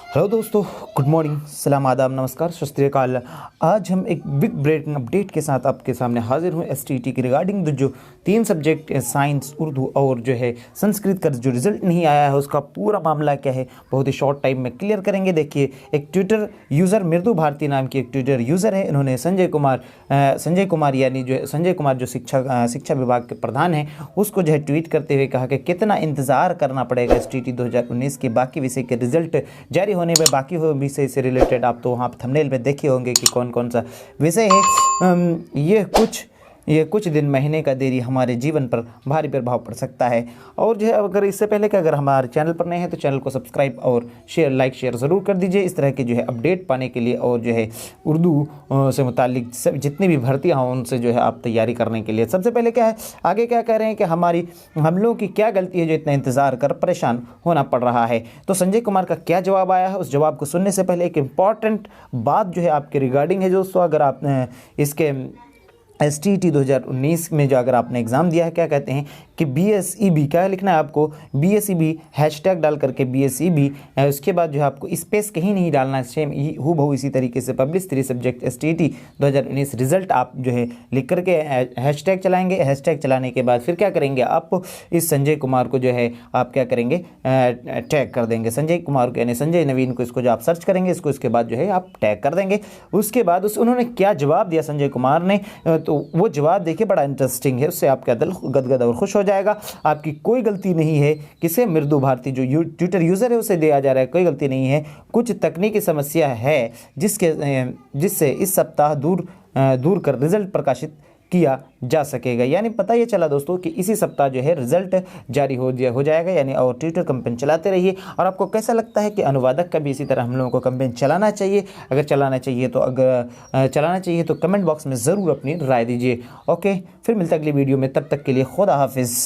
Hello दोस्तों, good morning, सलाम, आदाब, नमस्कार, सत श्री अकाल। आज हम एक बिग ब्रेकिंग अपडेट के साथ आपके सामने हाजिर हूँ एसटीईटी की रिगार्डिंग जो 3 सब्जेक्ट साइंस, उर्दू और जो है संस्कृत का जो रिजल्ट नहीं आया है उसका पूरा मामला क्या है बहुत ही शॉर्ट टाइम में क्लियर करेंगे। देखिए, एक ट्विटर यूज़र मृदु भारती नाम की एक ट्विटर यूज़र है, इन्होंने संजय कुमार यानी जो संजय कुमार जो शिक्षा विभाग के प्रधान हैं उसको जो है ट्वीट करते हुए कहा कि कितना इंतज़ार करना पड़ेगा एसटीईटी 2019 के बाकी विषय के रिजल्ट जारी होने में। बाकी हो विषय से रिलेटेड आप तो वहाँ थंबनेल में देखे होंगे कि कौन कौन सा विषय है। ये कुछ दिन महीने का देरी हमारे जीवन पर भारी प्रभाव पड़ सकता है। और जो है अगर इससे पहले कि अगर हमारे चैनल पर नए हैं तो चैनल को सब्सक्राइब और लाइक शेयर ज़रूर कर दीजिए इस तरह के जो है अपडेट पाने के लिए। और जो है उर्दू से मुतालिक सब जितनी भी भर्तियाँ हों उनसे जो है आप तैयारी करने के लिए सबसे पहले क्या है, आगे क्या कह रहे हैं कि हम लोगों की क्या गलती है जो इतना इंतज़ार कर परेशान होना पड़ रहा है। तो संजय कुमार का क्या जवाब आया है उस जवाब को सुनने से पहले एक इम्पॉर्टेंट बात जो है आपके रिगार्डिंग है दोस्तों। अगर आप इसके एसटीईटी 2019 में जो अगर आपने एग्ज़ाम दिया है, क्या कहते हैं कि BSEB क्या लिखना है आपको, BSEB हैशटैग डाल करके BSEB, उसके बाद जो है आपको स्पेस कहीं नहीं डालना है, सेम हूबहू इसी तरीके से पब्लिश 3 सब्जेक्ट एसटीईटी 2019 रिजल्ट आप जो है लिख करके हैशटैग चलाएंगे। हैशटैग चलाने के बाद फिर क्या करेंगे, आप इस संजय कुमार को जो है आप क्या करेंगे टैग कर देंगे, संजय कुमार को यानी संजय नवीन को, इसको जो आप सर्च करेंगे इसको, इसके बाद जो है आप टैग कर देंगे। उसके बाद उन्होंने क्या जवाब दिया संजय कुमार ने, तो वो जवाब देखिए बड़ा इंटरेस्टिंग है, उससे आपका दिल गदगद और खुश हो जाएगा। आपकी कोई गलती नहीं है, किसे मृदु भारती जो ट्विटर यूज़र है उसे दिया जा रहा है, कोई गलती नहीं है, कुछ तकनीकी समस्या है जिससे इस सप्ताह दूर कर रिजल्ट प्रकाशित किया जा सकेगा। यानी पता ये चला दोस्तों कि इसी सप्ताह जो है रिजल्ट जारी हो जाएगा यानी। और ट्विटर कैंपेन चलाते रहिए। और आपको कैसा लगता है कि अनुवादक का भी इसी तरह हम लोगों को कैंपेन चलाना चाहिए? अगर चलाना चाहिए तो कमेंट बॉक्स में ज़रूर अपनी राय दीजिए। ओके, फिर मिलते अगली वीडियो में, तब तक के लिए खुदा हाफिज़।